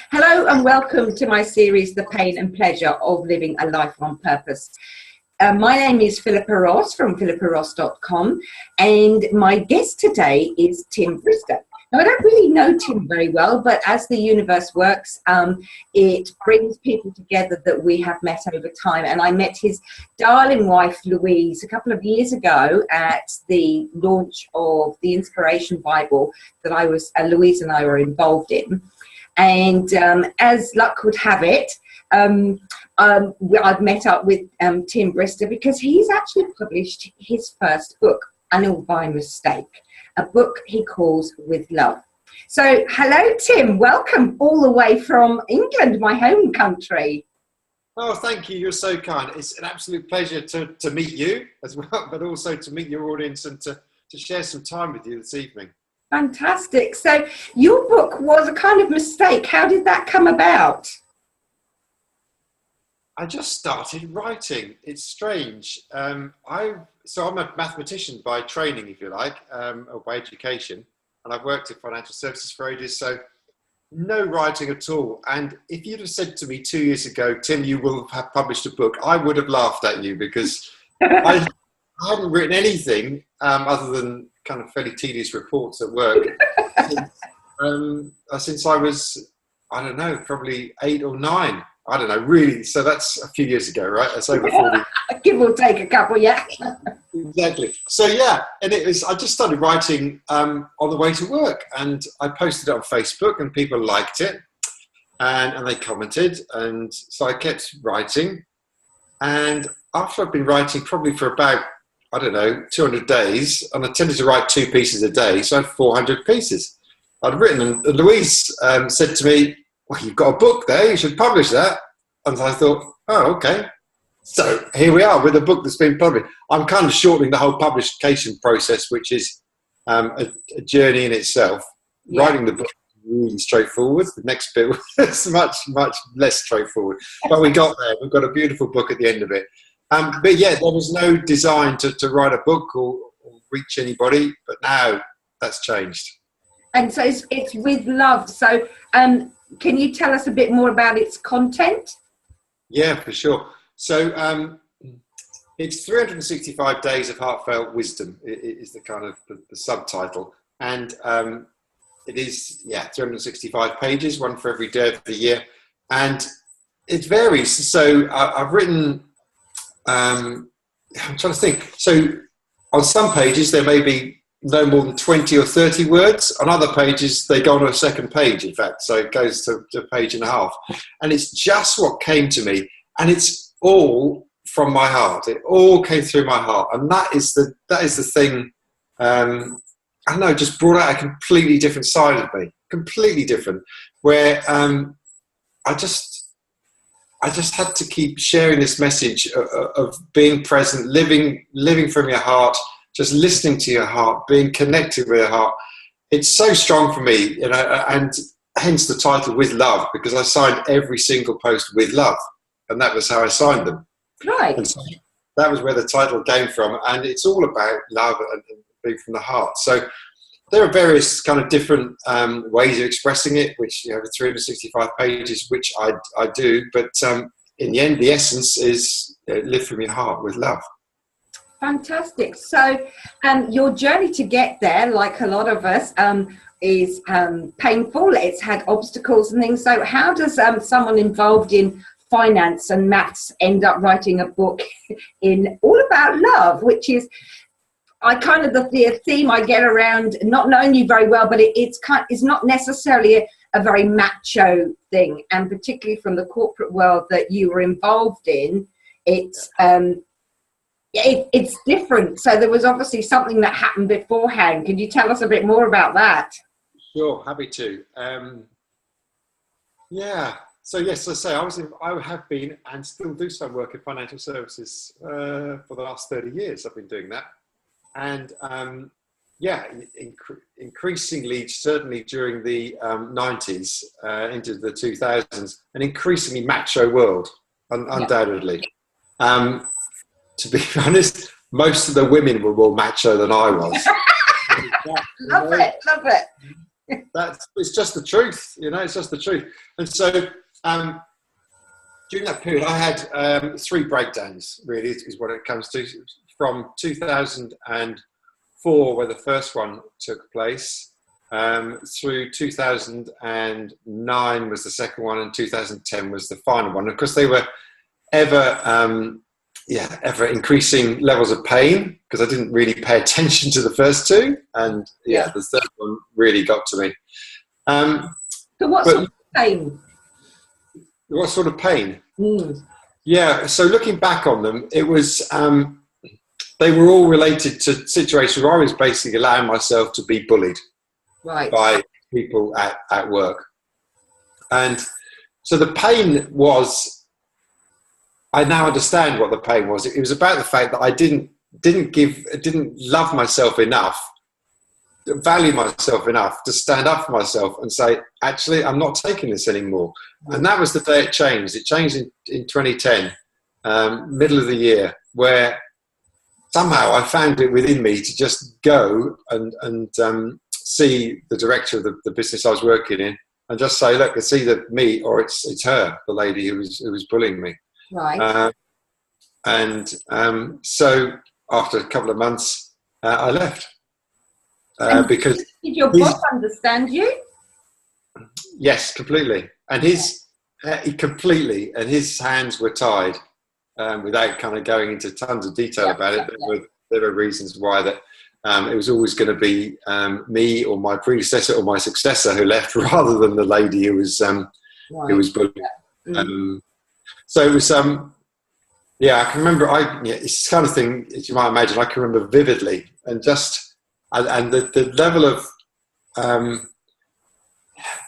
Hello and welcome to my series, The Pain and Pleasure of Living a Life on Purpose. My name is Philippa Ross from philippaross.com, and my guest today is Tim Brister. Now, I don't really know Tim very well, but as the universe works, it brings people together that we have met over time. And I met his darling wife, Louise, a couple of years ago at the launch of the Inspiration Bible that Louise and I were involved in. And as luck would have it, I've met up with Tim Brister because he's actually published his first book, and all by mistake, a book he calls With Love. So, hello, Tim. Welcome all the way from England, my home country. Oh, thank you. You're so kind. It's an absolute pleasure to meet you as well, but also to meet your audience and to share some time with you this evening. Fantastic. So your book was a kind of mistake. How did that come about? I just started writing. It's strange. So I'm a mathematician by training, if you like, or by education, and I've worked in financial services for ages, so no writing at all. And if you'd have said to me 2 years ago, Tim, you will have published a book, I would have laughed at you because I hadn't written anything other than kind of fairly tedious reports at work since I was, I don't know, probably 8 or 9. I don't know, really. So that's a few years ago, right? That's over 40. Give or take a couple, yeah. Exactly. So yeah, and I just started writing on the way to work, and I posted it on Facebook, and people liked it, and they commented, and so I kept writing. And after I've been writing probably for about, I don't know, 200 days, and I tended to write 2 pieces a day, so I had 400 pieces I'd written. And Louise said to me, well, you've got a book there, you should publish that. And I thought, oh, okay. So here we are with a book that's been published. I'm kind of shortening the whole publication process, which is a journey in itself. Yeah. Writing the book is really straightforward. The next bit was much, much less straightforward. But we got there. We've got a beautiful book at the end of it. But yeah, there was no design to write a book or reach anybody, but now that's changed. And so it's with love. So can you tell us a bit more about its content? Yeah, for sure. So it's 365 days of heartfelt wisdom is the kind of the subtitle. And it is, 365 pages, one for every day of the year. And it varies. So I've written... I'm trying to think. So on some pages there may be no more than 20 or 30 words. On other pages they go on a second page, in fact. So it goes to a page and a half. And it's just what came to me. And it's all from my heart. It all came through my heart. And that is the thing, I don't know, just brought out a completely different side of me. Completely different. Where I just had to keep sharing this message of being present, living from your heart, just listening to your heart, being connected with your heart. It's so strong for me, you know, and hence the title With Love, because I signed every single post with love, and that was how I signed them. Right. And so that was where the title came from, and it's all about love and being from the heart. So there are various kind of different ways of expressing it, which, you know, 365 pages, which I do. But in the end, the essence is live from your heart with love. Fantastic. So your journey to get there, like a lot of us, is painful. It's had obstacles and things. So how does someone involved in finance and maths end up writing a book in all about love, which is... the theme I get around not knowing you very well, but it's not necessarily a very macho thing, and particularly from the corporate world that you were involved in, it's different. So there was obviously something that happened beforehand. Can you tell us a bit more about that? Sure, happy to. So yes, as I say, I have been and still do some work in financial services for the last 30 years. I've been doing that. And increasingly, certainly during the 90s into the 2000s, an increasingly macho world, undoubtedly. To be honest, most of the women were more macho than I was. Love it. it's just the truth, it's just the truth. And so during that period, I had 3 breakdowns, really, is what it comes to, from 2004, where the first one took place, through 2009 was the second one, and 2010 was the final one. Of course, they were ever increasing levels of pain, because I didn't really pay attention to the first 2, and the third one really got to me. So what sort of pain? What sort of pain? Yeah, so looking back on them, it was they were all related to situations where I was basically allowing myself to be bullied by people at work. And so the pain was, I now understand what the pain was. It was about the fact that I didn't love myself enough, value myself enough to stand up for myself and say, actually, I'm not taking this anymore. And that was the day it changed. It changed in 2010, middle of the year, where somehow I found it within me to just go and see the director of the business I was working in and just say, look, it's either me or it's her, the lady who was bullying me. Right. So after a couple of months, I left. Because did your boss understand you? Yes, completely. And his hands were tied. Without kind of going into tons of detail about it, there were reasons why that it was always going to be me or my predecessor or my successor who left, rather than the lady who was bullied. So it was I can remember. It's the kind of thing, as you might imagine, I can remember vividly, and the level of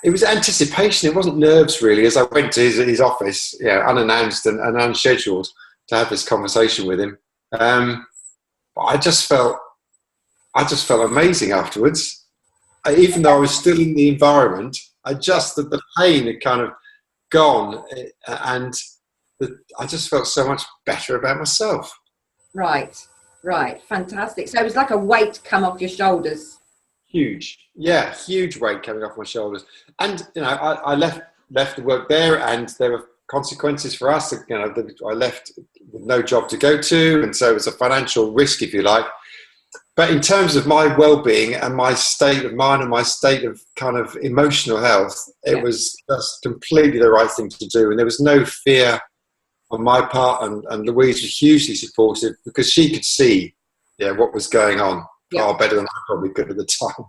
it was anticipation. It wasn't nerves, really, as I went to his office, unannounced and unscheduled, to have this conversation with him. But I just felt amazing afterwards. Even though I was still in the environment, that the pain had kind of gone, and I just felt so much better about myself. Right, fantastic. So it was like a weight come off your shoulders. Huge weight coming off my shoulders. And I left the work there, and there were consequences for us. I left with no job to go to, and so it was a financial risk, if you like. But in terms of my well-being and my state of mind and my state of kind of emotional health, it was just completely the right thing to do. And there was no fear on my part, and Louise was hugely supportive, because she could see what was going on far better than I probably could at the time.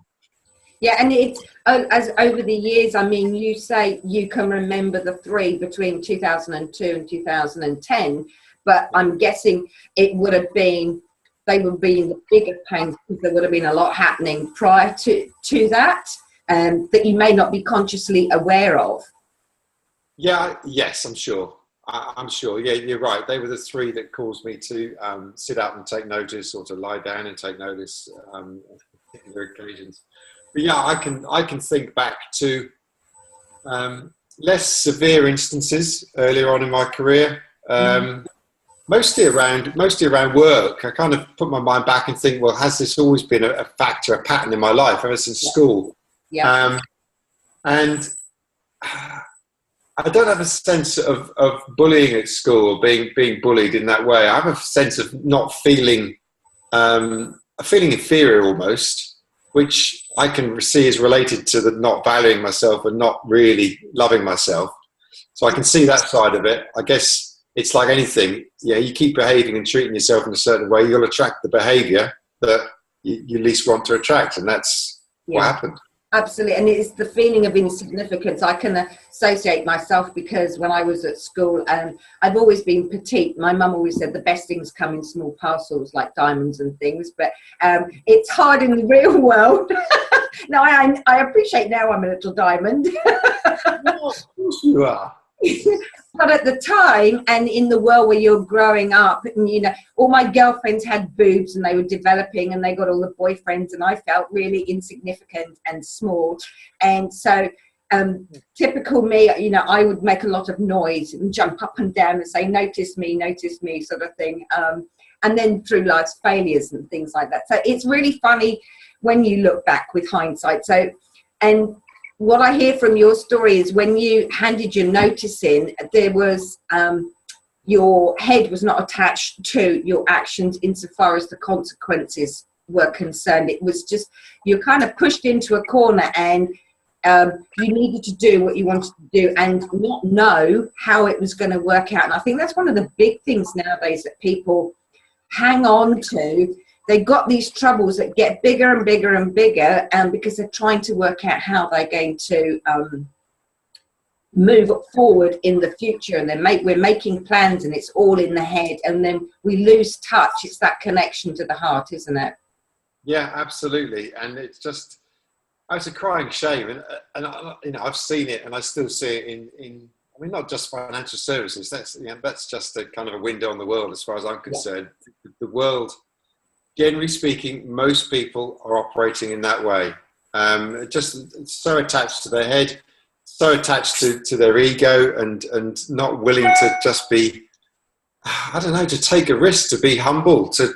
Yeah, and it's as over the years, I mean, you say you can remember the 3 between 2002 and 2010, but I'm guessing they would have been the bigger pains, because there would have been a lot happening prior to that, that you may not be consciously aware of. Yes, I'm sure. I'm sure. Yeah, you're right. They were the 3 that caused me to sit up and take notice, or to lie down and take notice on particular occasions. But I can think back to less severe instances earlier on in my career, mostly around work. I kind of put my mind back and think, well, has this always been a factor, a pattern in my life ever since school? Yeah. And I don't have a sense of bullying at school, or being bullied in that way. I have a sense of not feeling inferior almost, which I can see is related to the not valuing myself and not really loving myself. So I can see that side of it. I guess it's like anything. You keep behaving and treating yourself in a certain way, you'll attract the behaviour that you least want to attract, and that's what happened. Absolutely, and it's the feeling of insignificance. I can associate myself, because when I was at school, I've always been petite. My mum always said the best things come in small parcels, like diamonds and things, but it's hard in the real world. No, I appreciate now I'm a little diamond. Well, of course you are. But at the time, and in the world where you're growing up, and all my girlfriends had boobs and they were developing, and they got all the boyfriends, and I felt really insignificant and small. And so typical me, I would make a lot of noise and jump up and down and say, notice me, sort of thing. And then through life's failures and things like that. So it's really funny when you look back with hindsight. So And what I hear from your story is when you handed your notice in, there was your head was not attached to your actions insofar as the consequences were concerned. It was just, you're kind of pushed into a corner, and you needed to do what you wanted to do and not know how it was going to work out. And I think that's one of the big things nowadays that people hang on to. They've got these troubles that get bigger and bigger and bigger, because they're trying to work out how they're going to move forward in the future. And then we're making plans, and it's all in the head, and then we lose touch. It's that connection to the heart, isn't it? Yeah, absolutely. And it's just, it's a crying shame. And I've seen it, and I still see it in I mean, not just financial services. That's just a kind of a window on the world as far as I'm concerned. Yeah. The world, generally speaking, most people are operating in that way. Just so attached to their head, so attached to their ego, and not willing to just be, I don't know, to take a risk, to be humble, to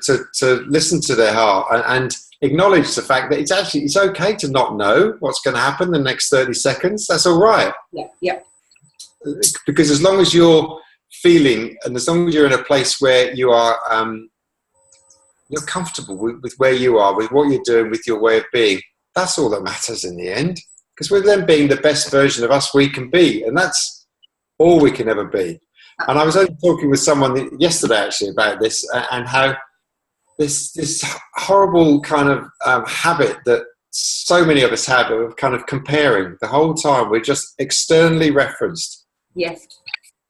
listen to their heart, and acknowledge the fact that it's okay to not know what's going to happen the next 30 seconds. That's all right. Yeah, yeah. Because as long as you're feeling, and as long as you're in a place where you are, you're comfortable with where you are, with what you're doing, with your way of being, that's all that matters in the end. Because we're then being the best version of us we can be, and that's all we can ever be. And I was only talking with someone yesterday actually about this, and how this horrible kind of habit that so many of us have of kind of comparing the whole time. We're just externally referenced. Yes.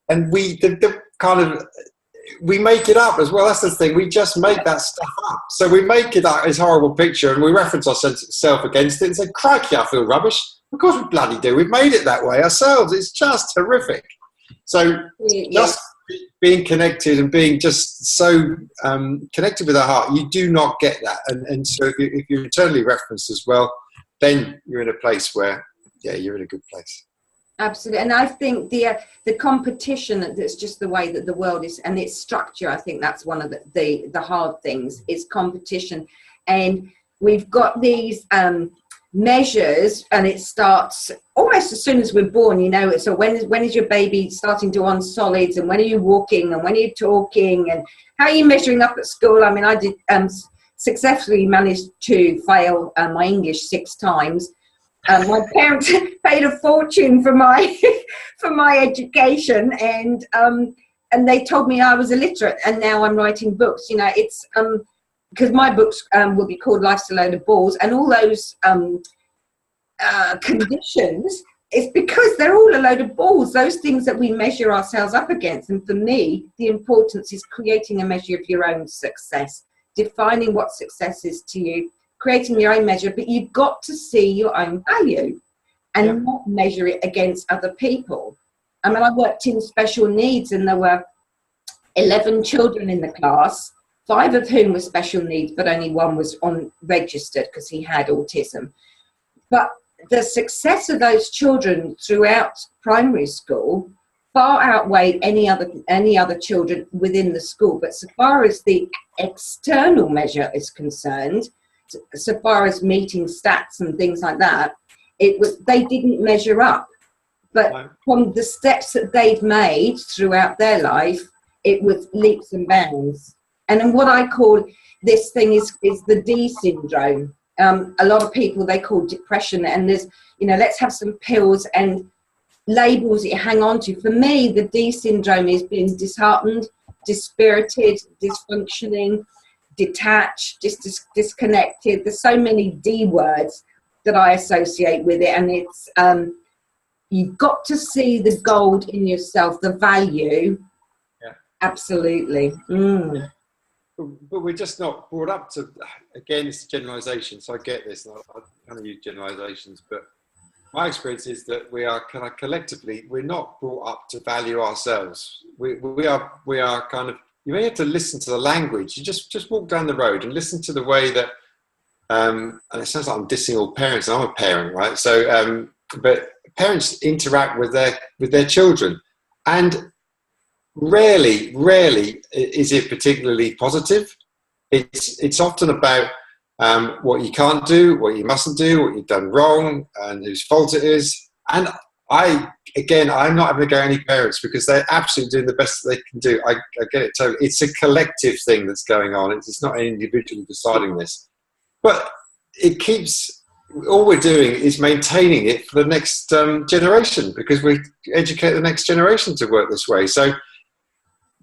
And we make it up as well. That's the thing. We just make that stuff up. So we make it up, this horrible picture, and we reference ourselves against it and say, crikey, I feel rubbish. Of course we bloody do. We've made it that way ourselves. It's just horrific. So just being connected and being just so connected with our heart, you do not get that. And so if you're internally referenced as well, then you're in a place where, you're in a good place. Absolutely. And I think the competition, that's just the way that the world is, and its structure, I think that's one of the hard things, is competition. And we've got these measures, and it starts almost as soon as we're born, so when is your baby starting to on solids, and when are you walking, and when are you talking, and how are you measuring up at school? I mean, I did successfully managed to fail my English 6 times. My parents paid a fortune for my education, and they told me I was illiterate, and now I'm writing books. It's because my books will be called Life's a Load of Balls, and all those conditions, it's because they're all a load of balls, those things that we measure ourselves up against. And for me, the importance is creating a measure of your own success, defining what success is to you, creating your own measure, but you've got to see your own value and not measure it against other people. I mean, I worked in special needs, and there were 11 children in the class, 5 of whom were special needs, but only 1 was registered because he had autism. But the success of those children throughout primary school far outweighed any other children within the school. But so far as the external measure is concerned, so far as meeting stats and things like that, they didn't measure up. But from the steps that they've made throughout their life, it was leaps and bounds. And then what I call this thing is the D syndrome. A lot of people, they call depression, and there's, let's have some pills and labels that you hang on to. For me, the D syndrome is being disheartened, dispirited, dysfunctioning, detached, disconnected. There's so many D words that I associate with it, and it's you've got to see the gold in yourself, the value. Yeah, absolutely. But we're just not brought up to. Again, it's a generalisation, so I get this, and I kind of use generalisations, but my experience is that we are kind of collectively, we're not brought up to value ourselves. We are kind of. You may have to listen to the language. You just walk down the road and listen to the way that, and it sounds like I'm dissing all parents, and I'm a parent, right? So, but parents interact with their children, and rarely is it particularly positive. It's often about what you can't do, what you mustn't do, what you've done wrong, and whose fault it is. And I'm not having to go any parents because they're absolutely doing the best that they can do. I get it totally. It's a collective thing that's going on. It's not an individual deciding this. But it keeps, all we're doing is maintaining it for the next generation, because we educate the next generation to work this way. So,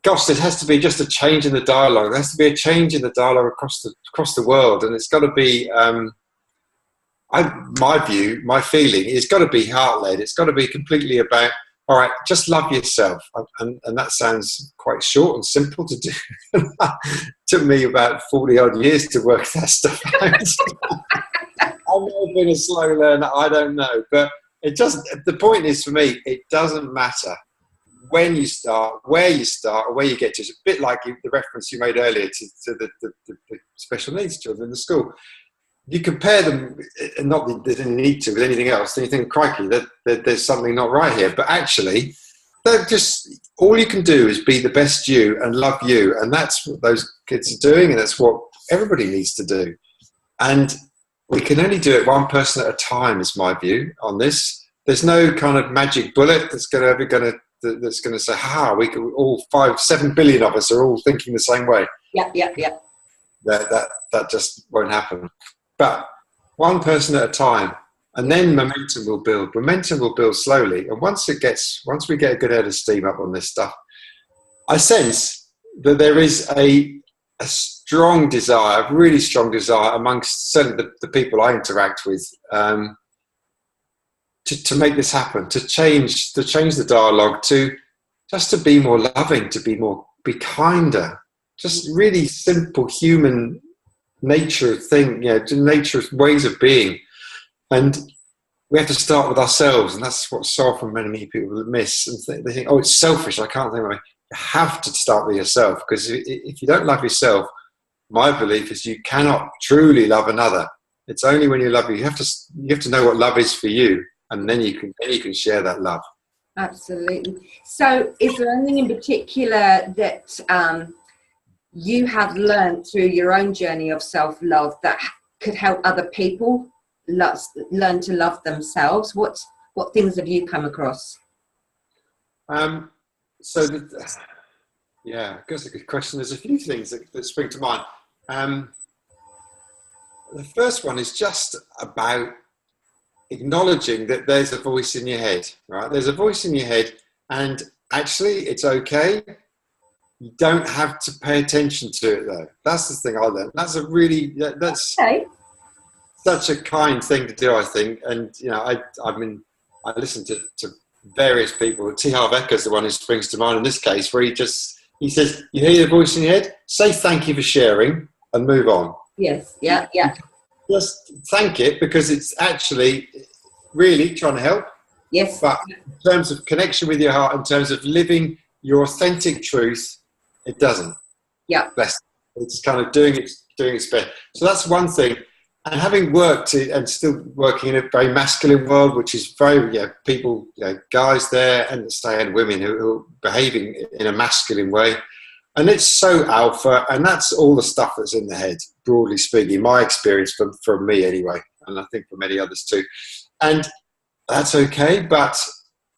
gosh, there has to be just a change in the dialogue. There has to be a change in the dialogue across the world. And it's got to be, my view, my feeling, it's got to be heart-led. It's got to be completely about, all right, just love yourself. And that sounds quite short and simple to do. It took me about 40-odd years to work that stuff out. I may have been a slow learner, I don't know. But the point is, for me, it doesn't matter when you start, where you start, or where you get to. It's a bit like the reference you made earlier to the special needs children in the school. You compare them, and not that there's any need to, with anything else, then you think, crikey, there's something not right here. But actually, all you can do is be the best you and love you. And that's what those kids are doing, and that's what everybody needs to do. And we can only do it one person at a time, is my view on this. There's no kind of magic bullet that's going to say, we can all 7 billion of us are all thinking the same way. Yeah. That just won't happen. But one person at a time, and then momentum will build. Momentum will build slowly, and once we get a good head of steam up on this stuff, I sense that there is a strong desire, a really strong desire amongst certainly the people I interact with, to make this happen, to change the dialogue, to be more loving, to be kinder, just really simple human nature thing, nature ways of being. And we have to start with ourselves, and that's what so often many people miss. And they think, oh, it's selfish, I can't think of it. You have to start with yourself, because if you don't love yourself, my belief is you cannot truly love another. It's only when you love you have to know what love is for you, and then you can share that love. Absolutely. So is there anything in particular that you have learned through your own journey of self-love that could help other people learn to love themselves? What things have you come across? I guess a good question. There's a few things that spring to mind. The first one is just about acknowledging that there's a voice in your head, right? There's a voice in your head, and actually it's okay. You don't have to pay attention to it, though. That's the thing I learned. That's okay. Such a kind thing to do, I think. And I listen to various people. T. Harv Eker's the one who springs to mind in this case, where he says, you hear the voice in your head, say thank you for sharing and move on. Yes, yeah. Just thank it, because it's actually really trying to help. Yes. But in terms of connection with your heart, in terms of living your authentic truth, it doesn't. Yeah. It's kind of doing its best. So that's one thing. And having worked and still working in a very masculine world, which is very, people, guys there and women who are behaving in a masculine way. And it's so alpha, and that's all the stuff that's in the head, broadly speaking, my experience from me anyway, and I think for many others too. And that's okay, but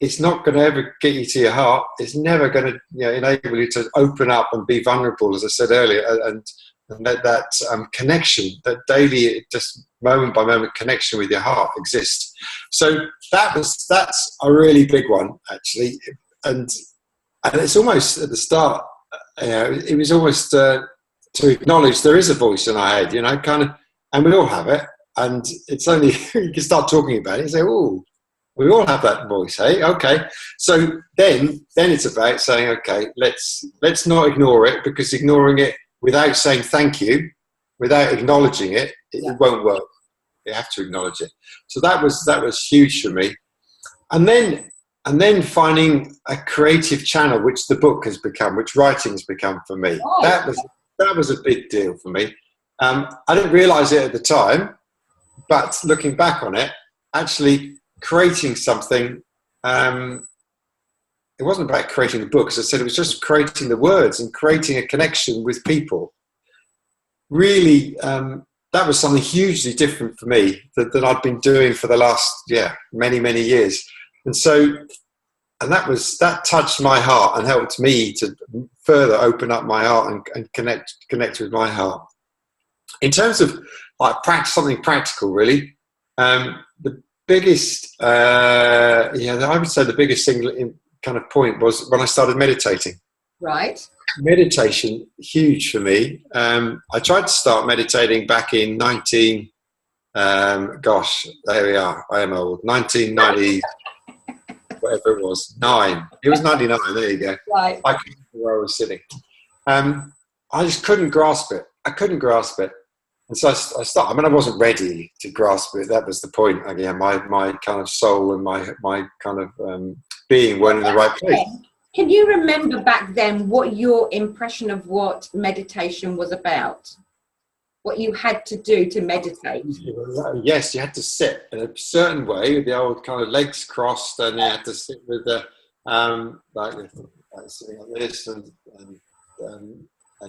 it's not going to ever get you to your heart. It's never going to enable you to open up and be vulnerable, as I said earlier, and that connection, that daily, just moment by moment connection with your heart exists. So that's a really big one, actually, and it's almost at the start. It was almost to acknowledge there is a voice in our head, kind of, and we all have it. And it's only you can start talking about it and say, "Oh, we all have that voice, hey? Okay." So then it's about saying, "Okay, let's not ignore it, because ignoring it without saying thank you, without acknowledging it, it won't work. You have to acknowledge it." So that was huge for me. And then finding a creative channel, which the book has become, which writing's become for me. Oh. That was a big deal for me. I didn't realise it at the time, but looking back on it, actually creating something, it wasn't about creating the book, as I said, it was just creating the words and creating a connection with people. Really that was something hugely different for me that I'd been doing for the last many years, and that touched my heart and helped me to further open up my heart and connect with my heart. In terms of like something practical, really, the biggest, I would say the biggest single kind of point was when I started meditating. Right. Meditation, huge for me. I tried to start meditating back in there we are. I am old. 1990, whatever it was, 9. It was 99. There you go. Right. I couldn't remember where I was sitting. I just couldn't grasp it. And so I started. I mean, I wasn't ready to grasp it. That was the point. Again, my kind of soul and my kind of being weren't in the right place. Can you remember back then what your impression of what meditation was about? What you had to do to meditate? Yes, you had to sit in a certain way with the old kind of legs crossed, and you had to sit with the like sitting like this and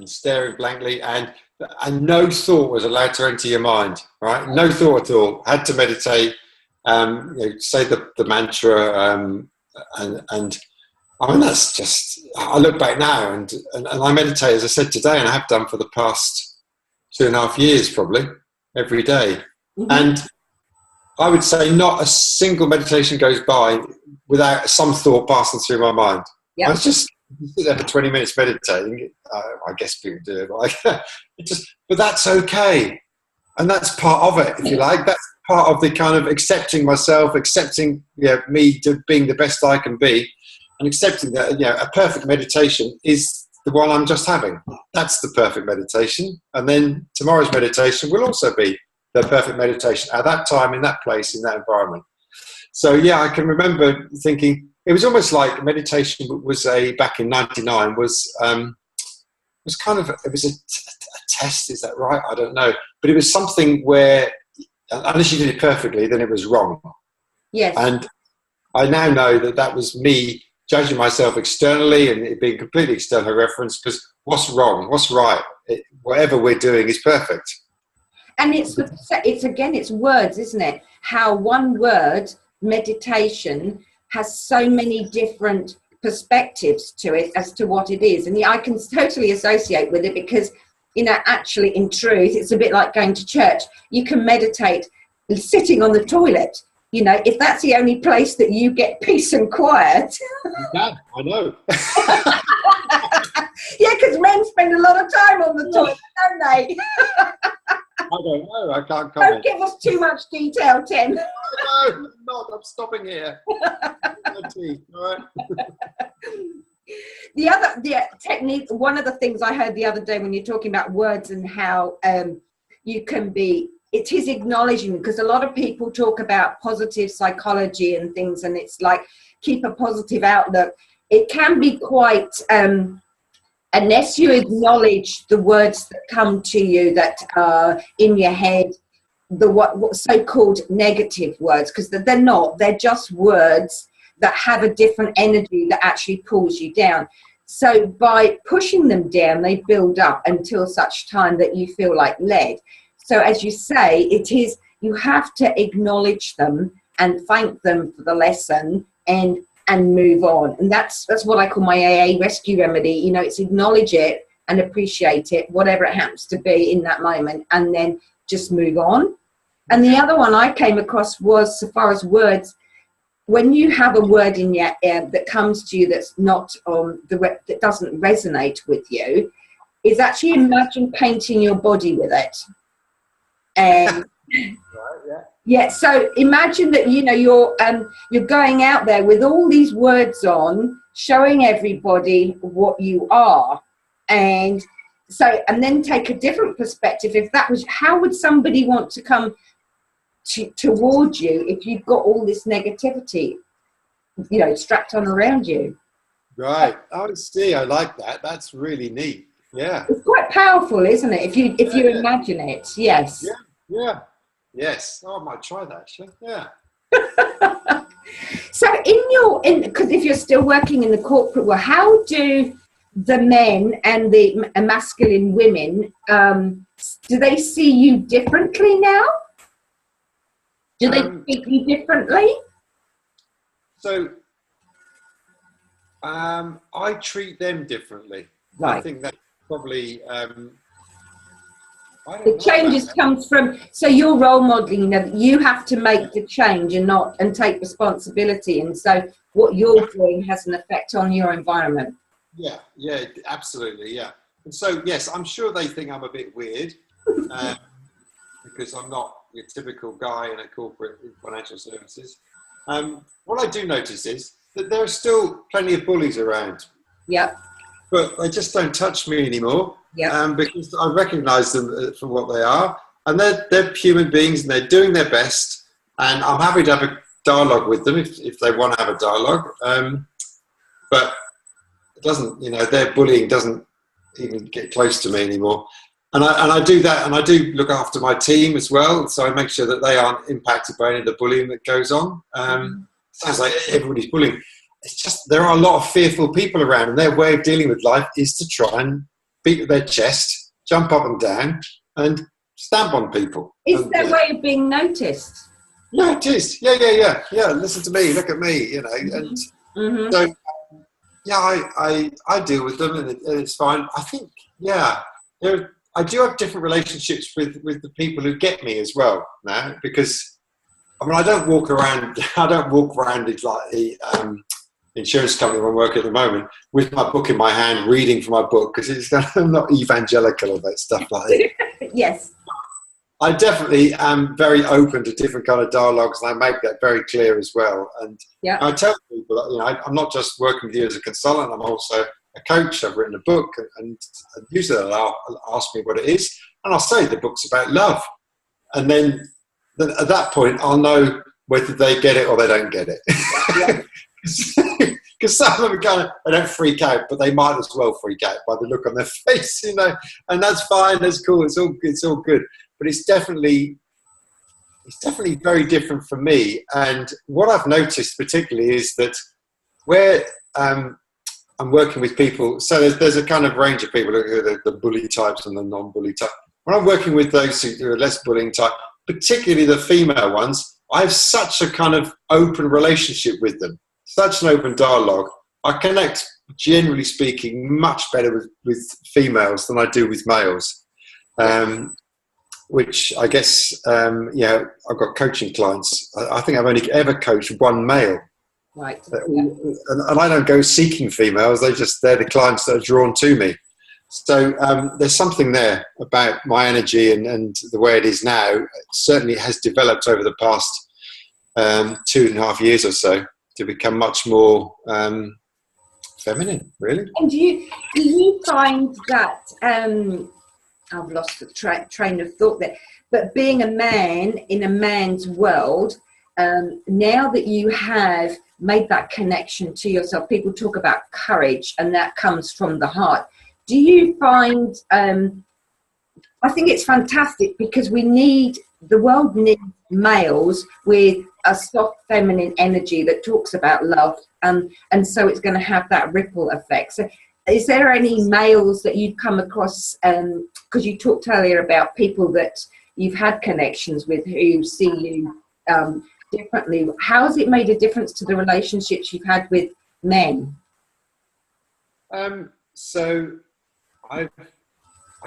staring blankly, and no thought was allowed to enter your mind. Right, no thought at all. Had to meditate, say the mantra, and I mean, that's just, I look back now and I meditate, as I said today, and I have done for the past 2.5 years, probably, every day. Mm-hmm. And I would say not a single meditation goes by without some thought passing through my mind. Yep. I was just sit there for 20 minutes meditating. I guess people do it, but that's okay. And that's part of it, if you like. That's part of the kind of accepting myself, accepting me to being the best I can be. And accepting that, a perfect meditation is the one I'm just having. That's the perfect meditation. And then tomorrow's meditation will also be the perfect meditation at that time, in that place, in that environment. So, I can remember thinking, it was almost like meditation was back in 99 was kind of, it was a test, is that right? I don't know. But it was something where, unless you did it perfectly, then it was wrong. Yes. And I now know that was me judging myself externally and it being completely external reference, because what's wrong, what's right, whatever we're doing is perfect. And it's words, isn't it? How one word, meditation, has so many different perspectives to it as to what it is. And I can totally associate with it because, actually in truth, it's a bit like going to church. You can meditate sitting on the toilet. If that's the only place that you get peace and quiet. Yeah, I know. Yeah, because men spend a lot of time on the toilet, don't they? I don't know. I can't comment. Don't give us too much detail, Tim. No, I'm not. I'm stopping here. All right. The technique, one of the things I heard the other day when you're talking about words and how you can be, it is acknowledging, because a lot of people talk about positive psychology and things, and it's like, keep a positive outlook. It can be quite, unless you acknowledge the words that come to you that are in your head, what so-called negative words, because they're not, they're just words that have a different energy that actually pulls you down. So by pushing them down, they build up until such time that you feel like lead. So as you say, you have to acknowledge them and thank them for the lesson and move on. And that's what I call my AA rescue remedy. It's acknowledge it and appreciate it, whatever it happens to be in that moment, and then just move on. And the other one I came across was, so far as words, when you have a word in your ear that comes to you that's not that doesn't resonate with you, is actually imagine painting your body with it. Right, yeah. So imagine that you're going out there with all these words on, showing everybody what you are, and then take a different perspective. If that was, how would somebody want to come towards you if you've got all this negativity, strapped on around you? Right. I see. I like that. That's really neat. Yeah. It's quite powerful, isn't it? If you imagine it. Yes. Yeah. Yes. Oh, I might try that actually. Yeah. So because if you're still working in the corporate world, how do the men and the masculine women, do they see you differently now? Do they treat you differently? So I treat them differently. Right. I think that probably the changes comes from, so you're role modeling, you know, you have to make the change and take responsibility, and so what you're doing has an effect on your environment. Yeah, absolutely, yeah. And so yes, I'm sure they think I'm a bit weird because I'm not your typical guy in a corporate financial services. What I do notice is that there are still plenty of bullies around. Yep. But they just don't touch me anymore. Yep. Because I recognise them for what they are, and they're human beings and they're doing their best, and I'm happy to have a dialogue with them if they want to have a dialogue. But it doesn't, you know, their bullying doesn't even get close to me anymore. And I do that, and I do look after my team as well, so I make sure that they aren't impacted by any of the bullying that goes on. Sounds like everybody's bullying. It's just there are a lot of fearful people around, and their way of dealing with life is to try and beat their chest, jump up and down, and stamp on people. Is their way of being noticed? Yeah, it is. Yeah. Listen to me, look at me, you know. And so, I deal with them, and it's fine. I think, I do have different relationships with the people who get me as well now, because I mean I don't walk around it's like the insurance company where I work at the moment with my book in my hand, reading from my book, because I'm not evangelical about stuff like that. Yes. I definitely am very open to different kind of dialogues, and I make that very clear as well. And I tell people, you know, I'm not just working with you as a consultant, I'm also a coach. I've written a book, and usually they'll ask me what it is, and I'll say the book's about love. And then at that point, I'll know whether they get it or they don't get it. Because some of them they don't freak out, but they might as well freak out by the look on their face, you know. And that's fine, that's cool, it's all good. But it's definitely very different for me. And what I've noticed particularly is that where I'm working with people, so there's a kind of range of people who are the bully types and the non-bully type. When I'm working with those who are less bullying type, particularly the female ones, I have such a kind of open relationship with them, such an open dialogue. I connect, generally speaking, much better with females than I do with males. Which I guess, I've got coaching clients. I think I've only ever coached one male. Right. And I don't go seeking females. They're the clients that are drawn to me. So there's something there about my energy and the way it is now. It certainly has developed over the past 2.5 years or so to become much more feminine, really. And do you find that... I've lost the train of thought there. But being a man in a man's world, now that you have made that connection to yourself, people talk about courage, and that comes from the heart. Do you find, I think it's fantastic, because the world needs males with a soft feminine energy that talks about love, and so it's going to have that ripple effect. So is there any males that you've come across, because you talked earlier about people that you've had connections with who see you differently? How has it made a difference to the relationships you've had with men? So I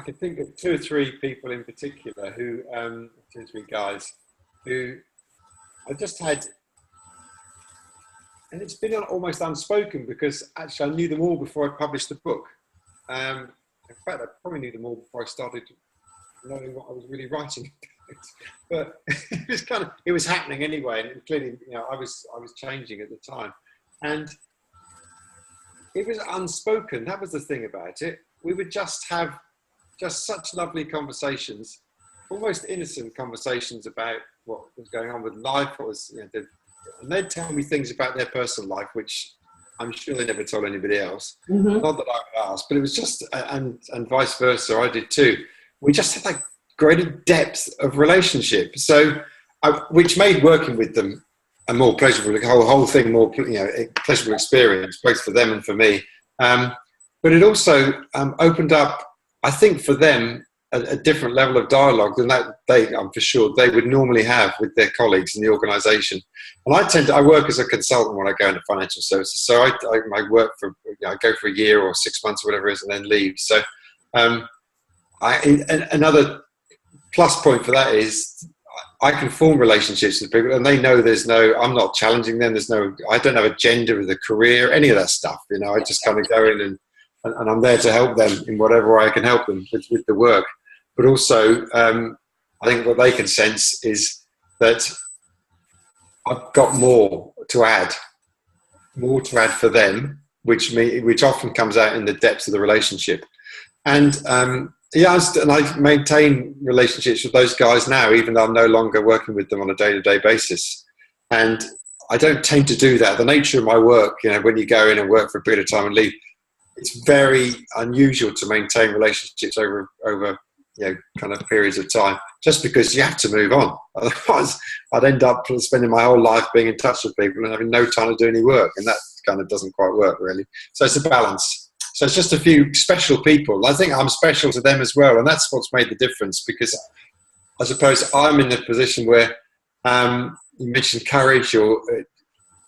can think of 2 or 3 people in particular who, 2 or 3 guys who I just had, and it's been almost unspoken, because actually I knew them all before I published the book. In fact, I probably knew them all before I started knowing what I was really writing. But it was happening anyway, and clearly, you know, I was changing at the time, and it was unspoken. That was the thing about it. We would just have such lovely conversations, almost innocent conversations about what was going on with life, what was, you know, and they'd tell me things about their personal life, which I'm sure they never told anybody else. Mm-hmm. Not that I would ask, but it was just, and vice versa, I did too. We just had like greater depth of relationship. So, which made working with them a more pleasurable, the whole thing more, you know, a pleasurable experience, both for them and for me. But but it also opened up, I think, for them a different level of dialogue than that I'm for sure they would normally have with their colleagues in the organisation. And I work as a consultant when I go into financial services, so I work for, I go for a year or 6 months or whatever it is, and then leave. So another plus point for that is I can form relationships with people, and they know I'm not challenging them. I don't have a agenda with a career, any of that stuff. I just kind of go in and I'm there to help them in whatever I can help them with the work. But also, I think what they can sense is that I've got more to add for them, which often comes out in the depths of the relationship. And and I maintain relationships with those guys now, even though I'm no longer working with them on a day-to-day basis. And I don't tend to do that. The nature of my work, when you go in and work for a period of time and leave, it's very unusual to maintain relationships over kind of periods of time, just because you have to move on. Otherwise, I'd end up spending my whole life being in touch with people and having no time to do any work, and that kind of doesn't quite work, really. So it's a balance. So it's just a few special people. I think I'm special to them as well, and that's what's made the difference, because I suppose I'm in the position where you mentioned courage, or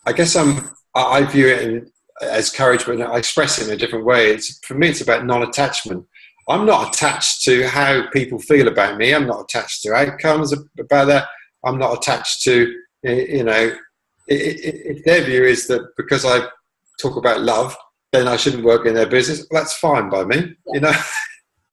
I guess I view it as courage, but I express it in a different way. For me, it's about non-attachment. I'm not attached to how people feel about me. I'm not attached to outcomes about that. I'm not attached to, if their view is that because I talk about love, then I shouldn't work in their business, well, that's fine by me.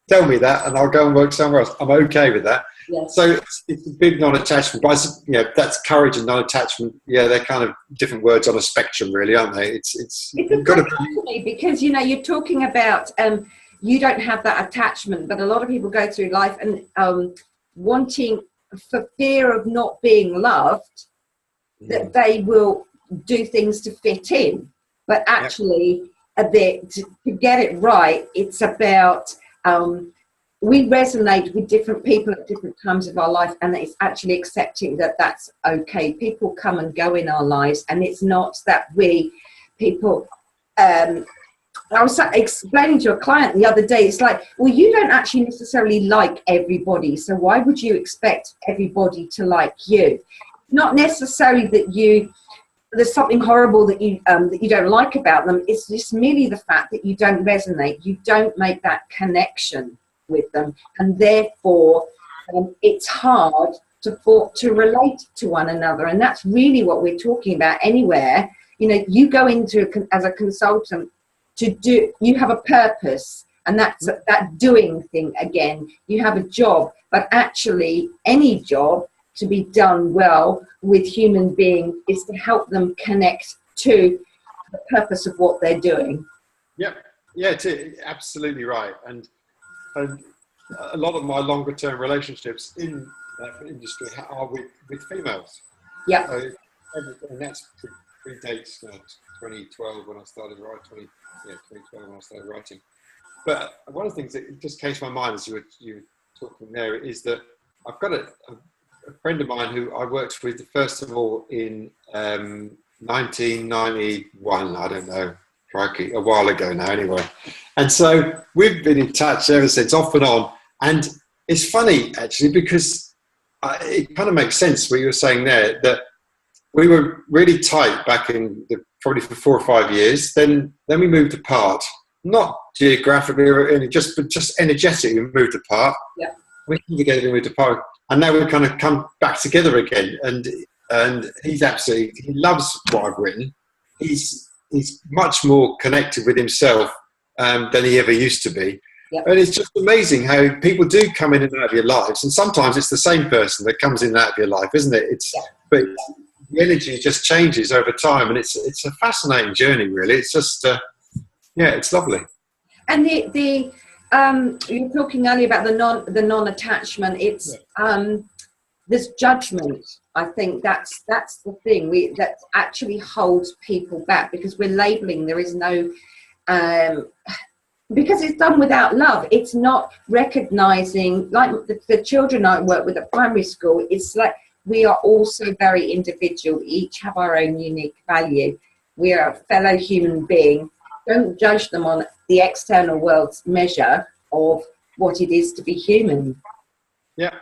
Tell me that and I'll go and work somewhere else. I'm okay with that. Yes. So it's a big non-attachment. But that's courage and non-attachment. Yeah, they're kind of different words on a spectrum, really, aren't they? It's got to be, because you're talking about you don't have that attachment, but a lot of people go through life and wanting, for fear of not being loved, that they will do things to fit in. But actually, to get it right, it's about we resonate with different people at different times of our life, and it's actually accepting that that's okay. People come and go in our lives, and it's not that I was explaining to a client the other day, it's like, well, you don't actually necessarily like everybody, so why would you expect everybody to like you? Not necessarily that there's something horrible that you don't like about them. It's just merely the fact that you don't resonate. You don't make that connection with them, and therefore it's hard to relate to one another. And that's really what we're talking about. Anywhere you go into as a consultant you have a purpose, and that's that doing thing again. You have a job, but actually any job to be done well with human beings is to help them connect to the purpose of what they're doing. Yeah, absolutely right. And a lot of my longer term relationships in that industry are with females. Yeah. And that's predates 2012 when I started writing. 2012 when I started writing. But one of the things that just came to my mind as you were talking there is that I've got a friend of mine who I worked with, first of all, in 1991, I don't know, crikey, a while ago now anyway. And so we've been in touch ever since, off and on. And it's funny, actually, because it kind of makes sense what you were saying there, that we were really tight back in probably for 4 or 5 years. Then we moved apart, not geographically or but just energetically. We moved apart. Yeah. We came together and moved apart, and now we've kind of come back together again. And he loves what I've written. He's much more connected with himself than he ever used to be. Yep. And it's just amazing how people do come in and out of your lives, and sometimes it's the same person that comes in and out of your life, isn't it? But the energy just changes over time, and it's a fascinating journey, really. It's just it's lovely. And you were talking earlier about the non-attachment. It's this judgment. I think that's the thing that actually holds people back, because we're labeling. There is no because it's done without love. It's not recognizing, like the children I work with at primary school, it's like we are also very individual. We each have our own unique value. We are a fellow human being. Don't judge them on the external world's measure of what it is to be human. Yeah,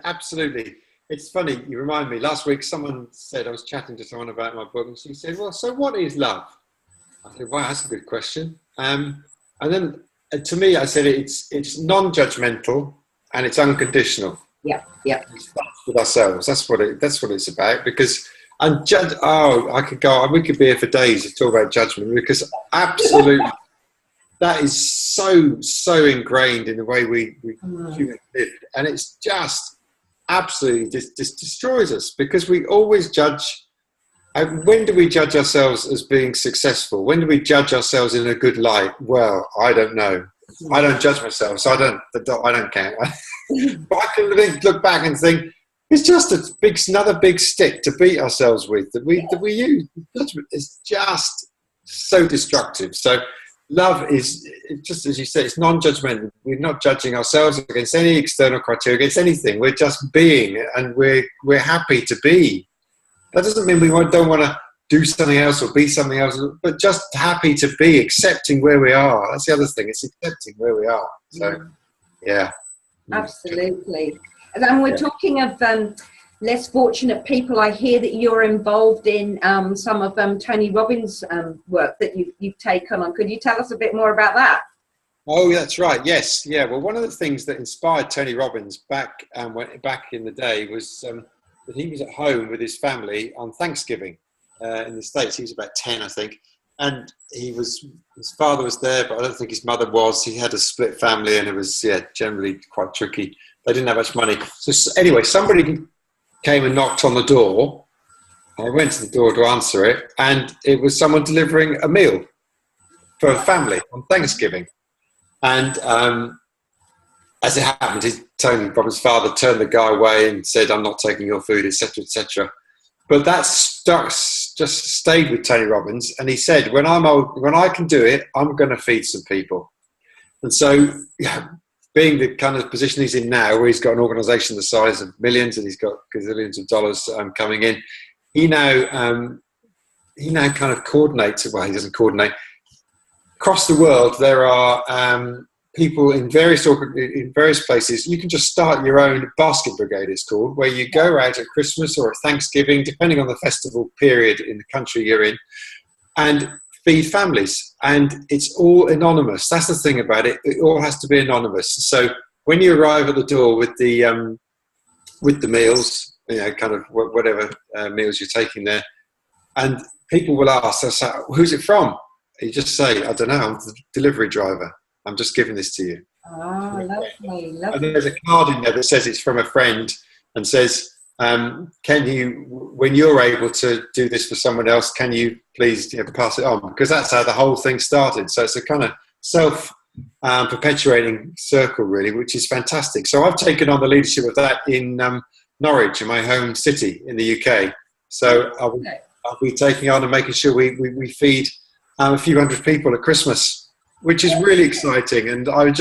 absolutely. It's funny, you remind me, last week someone said, I was chatting to someone about my book, and she said, well, so what is love? I said, wow, that's a good question. And then to me, I said, it's non-judgmental and it's unconditional. Yeah, yeah. It starts with ourselves. That's what it's about. Because I could go, we could be here for days to talk about judgment, because absolutely, that is so ingrained in the way we humans live, and it's just absolutely just destroys us, because we always judge. When do we judge ourselves as being successful? When do we judge ourselves in a good light? Well, I don't know. I don't judge myself, so I don't care. But I can look back and think it's just another big stick to beat ourselves with that we use. Judgment is just so destructive. So love is, just as you said, it's non-judgmental. We're not judging ourselves against any external criteria, against anything. We're just being, and we're happy to be. That doesn't mean we don't want to do something else or be something else, but just happy to be, accepting where we are. That's the other thing. It's accepting where we are. So, yeah. Absolutely. And then we're talking of less fortunate people. I hear that you're involved in some of Tony Robbins' work that you've taken on. Could you tell us a bit more about that? Oh, that's right. Yes. Yeah. Well, one of the things that inspired Tony Robbins back in the day was that he was at home with his family on Thanksgiving in the States. He was about 10, I think. And his father was there, but I don't think his mother was. He had a split family, and it was, generally quite tricky. They didn't have much money. So anyway, somebody came and knocked on the door. I went to the door to answer it, and it was someone delivering a meal for a family on Thanksgiving. And as it happened, Tony Robbins' father turned the guy away and said, "I'm not taking your food," etc., etc. But that just stayed with Tony Robbins, and he said, "When I'm old, when I can do it, I'm going to feed some people." And so, being the kind of position he's in now, where he's got an organisation the size of millions and he's got gazillions of dollars coming in, he now kind of coordinates. Well, he doesn't coordinate. Across the world, there are people in various places. You can just start your own basket brigade, it's called, where you go out at Christmas or at Thanksgiving, depending on the festival period in the country you're in, and feed families. And it's all anonymous. That's the thing about it. It all has to be anonymous. So when you arrive at the door with the meals, kind of whatever meals you're taking there, and people will ask us, "Who's it from?" You just say, "I don't know, I'm the delivery driver. I'm just giving this to you." Oh, lovely, lovely. And there's a card in there that says it's from a friend and says, "Can you, when you're able to do this for someone else, can you please pass it on?" Because that's how the whole thing started. So it's a kind of self-perpetuating circle, really, which is fantastic. So I've taken on the leadership of that in Norwich, in my home city in the UK. So I'll be taking on and making sure we feed a few hundred people at Christmas, which is really exciting. And I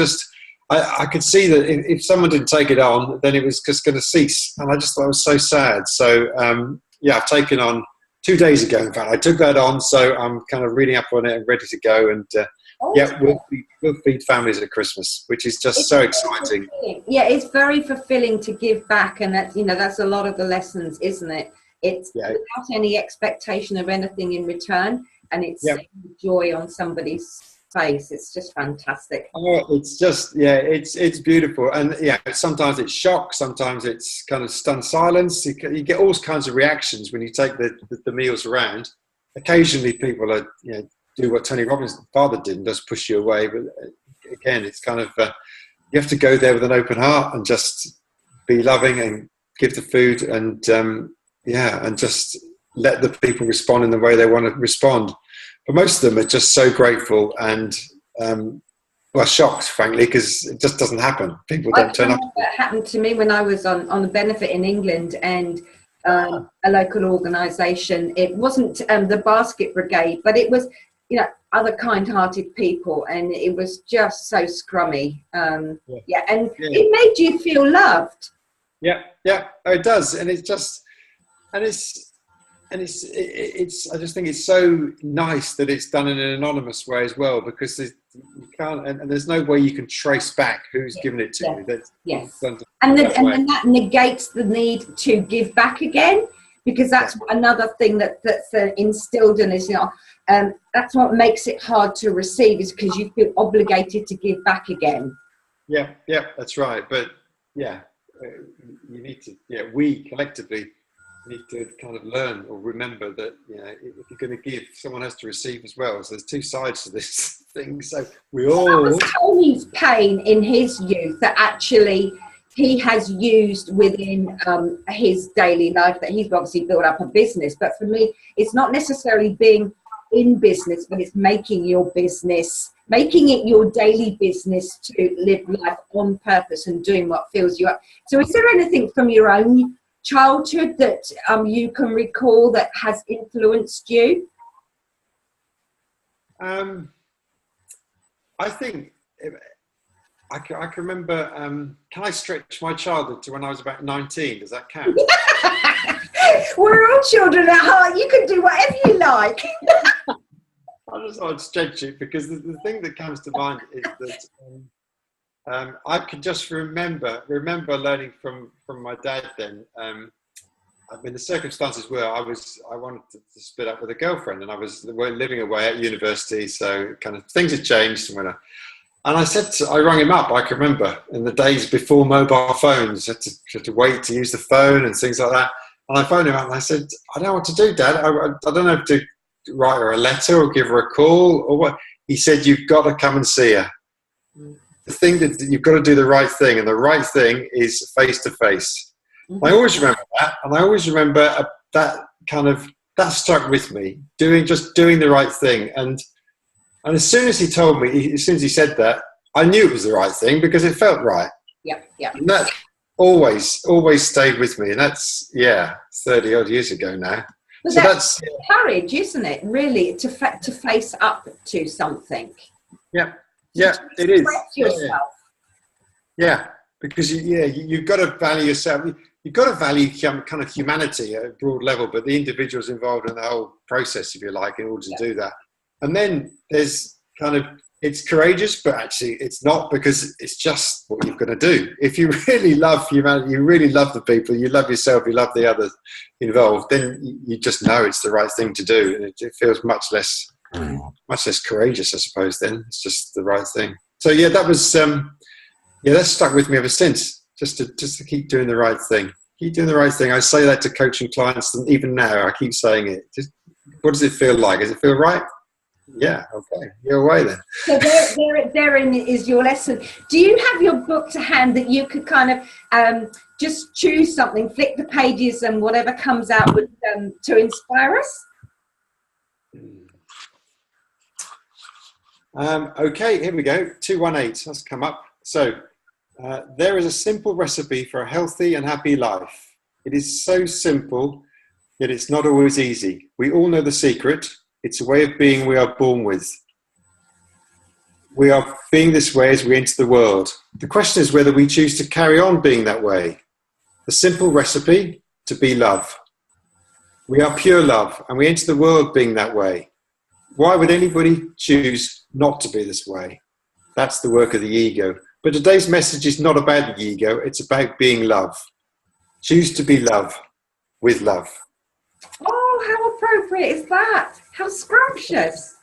could see that if someone didn't take it on, then it was just going to cease. And I just thought it was so sad. So, I've taken on 2 days ago. In fact, I took that on. So I'm kind of reading up on it and ready to go. And we'll feed families at Christmas, which is just so exciting. Yeah, it's very fulfilling to give back. And that's a lot of the lessons, isn't it? It's without any expectation of anything in return. And it's joy on somebody's face. It's just fantastic. Oh, it's just it's beautiful. And sometimes it's shock, sometimes it's kind of stunned silence. You get all kinds of reactions when you take the meals around. Occasionally people are do what Tony Robbins' father did and just push you away, but again it's kind of you have to go there with an open heart and just be loving and give the food and and just let the people respond in the way they want to respond. But most of them are just so grateful and shocked, frankly, because it just doesn't happen. People don't turn up. That happened to me when I was on a benefit in England, and a local organisation. It wasn't the basket brigade, but it was other kind-hearted people, and it was just so scrummy. It made you feel loved. It does, and it's just it's I just think it's so nice that it's done in an anonymous way as well, because you can't, and there's no way you can trace back who's given it to you. That's and then that negates the need to give back again, because that's another thing that's instilled in us. That's what makes it hard to receive, is because you feel obligated to give back again. Yeah, that's right. But you need to. We collectively need to kind of learn or remember that if you're going to give, someone has to receive as well. So there's two sides to this thing. So we all. That was Tony's pain in his youth that actually he has used within his daily life, that he's obviously built up a business. But for me, it's not necessarily being in business, but it's making your business, making it your daily business to live life on purpose and doing what fills you up. So is there anything from your own childhood that you can recall that has influenced you? I think I can remember. Can I stretch my childhood to when I was about 19? Does that count? We're all children at heart. You can do whatever you like. I just thought I'd stretch it, because the thing that comes to mind is that I could just remember learning from my dad then. I mean, the circumstances were I wanted to split up with a girlfriend, and we're living away at university, so kind of things had changed. And I rang him up. I can remember in the days before mobile phones, had to wait to use the phone and things like that. And I phoned him up and I said, I don't know what to do, Dad. I don't know if to write her a letter or give her a call or what. He said, you've got to come and see her. The thing that you've got to do the right thing, and the right thing is face to face. I always remember that, and I always remember that stuck with me. Doing the right thing, and as soon as he told me, as soon as he said that, I knew it was the right thing because it felt right. Yeah. And that always stayed with me, and that's 30 odd years ago now. But so that's courage, isn't it? Really, to face up to something. Yeah, it is. Yourself. Yeah, because you've got to value yourself. You've got to value kind of humanity at a broad level, but the individuals involved in the whole process, if you like, in order to do that. And then there's kind of, it's courageous, but actually it's not, because it's just what you've got to do. If you really love humanity, you really love the people, you love yourself, you love the others involved, then you just know it's the right thing to do. And it feels much less courageous, I suppose, then. It's just the right thing. So that was, that's stuck with me ever since. Just to keep doing the right thing. Keep doing the right thing. I say that to coaching clients, and even now I keep saying it. Just, what does it feel like? Does it feel right? Yeah, okay. You're away then. So therein is your lesson. Do you have your book to hand that you could kind of just choose something, flick the pages, and whatever comes out with to inspire us? Okay, here we go. 218. That's come up. So. There is a simple recipe for a healthy and happy life. It is so simple, yet it's not always easy. We all know the secret. It's a way of being we are born with. We are being this way as we enter the world. The question is whether we choose to carry on being that way. The simple recipe, to be love. We are pure love, and we enter the world being that way. Why would anybody choose not to be this way? That's the work of the ego. But today's message is not about the ego, it's about being love. Choose to be love with love. Oh, how appropriate is that? How scrumptious.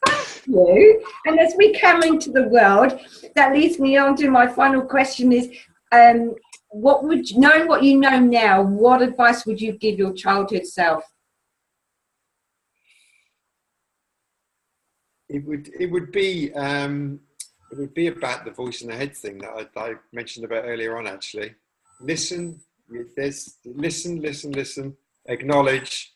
Thank you. And as we come into the world, that leads me on to my final question is, knowing what you know now, what advice would you give your childhood self? It would be about the voice in the head thing that I mentioned about earlier on, actually. Listen, acknowledge,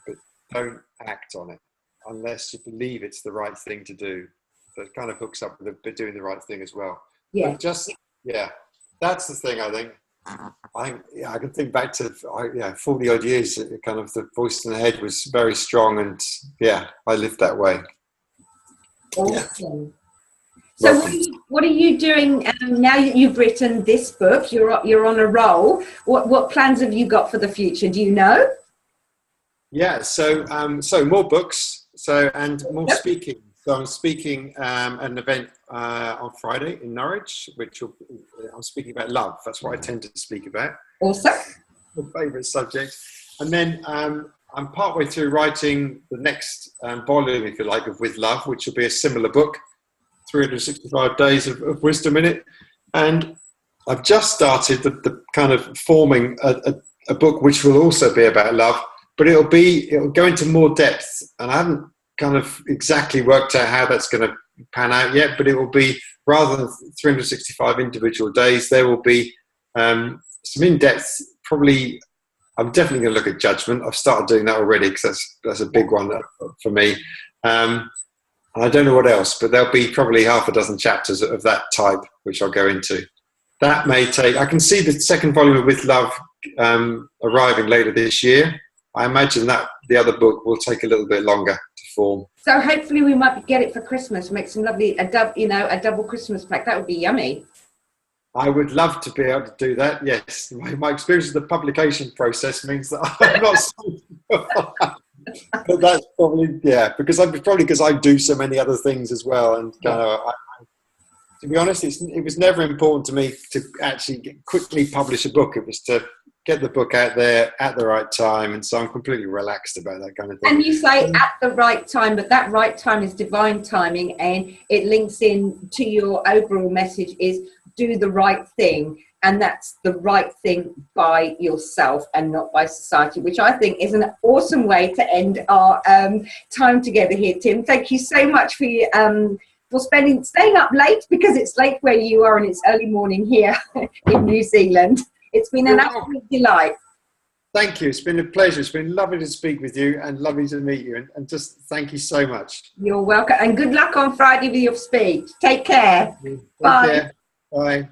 but don't act on it unless you believe it's the right thing to do. So it kind of hooks up with doing the right thing as well. Yeah. But that's the thing, I think. I can think back to 40 odd years, kind of the voice in the head was very strong, and I lived that way. Awesome. So what are you doing now that you've written this book? You're on a roll. What plans have you got for the future? Do you know? Yeah. So more books. And more speaking. So I'm speaking at an event on Friday in Norwich, I'm speaking about love. That's what I tend to speak about. Awesome. My favourite subject. And then I'm partway through writing the next volume, if you like, of With Love, which will be a similar book, 365 days of wisdom in it. And I've just started the kind of forming a book which will also be about love, but it'll go into more depth. And I haven't kind of exactly worked out how that's going to pan out yet, but it will be, rather than 365 individual days, there will be some in-depth, probably. I'm definitely going to look at judgment. I've started doing that already because that's a big one for me. And I don't know what else, but there'll be probably half a dozen chapters of that type, which I'll go into. That may take, I can see the second volume of With Love arriving later this year. I imagine that the other book will take a little bit longer to form. So hopefully we might get it for Christmas, make some lovely, a double Christmas pack. That would be yummy. I would love to be able to do that, yes. My experience of the publication process means that I'm not so but that's probably, yeah, because I do so many other things as well. And to be honest, it was never important to me to actually quickly publish a book. It was to get the book out there at the right time. And so I'm completely relaxed about that kind of thing. And you say at the right time, but that right time is divine timing. And it links in to your overall message is do the right thing. And that's the right thing by yourself and not by society, which I think is an awesome way to end our time together here, Tim. Thank you so much for staying up late, because it's late where you are and it's early morning here in New Zealand. It's been an absolute delight. Thank you. It's been a pleasure. It's been lovely to speak with you and lovely to meet you. And just thank you so much. You're welcome. And good luck on Friday with your speech. Take care. Bye. Take care. Bye.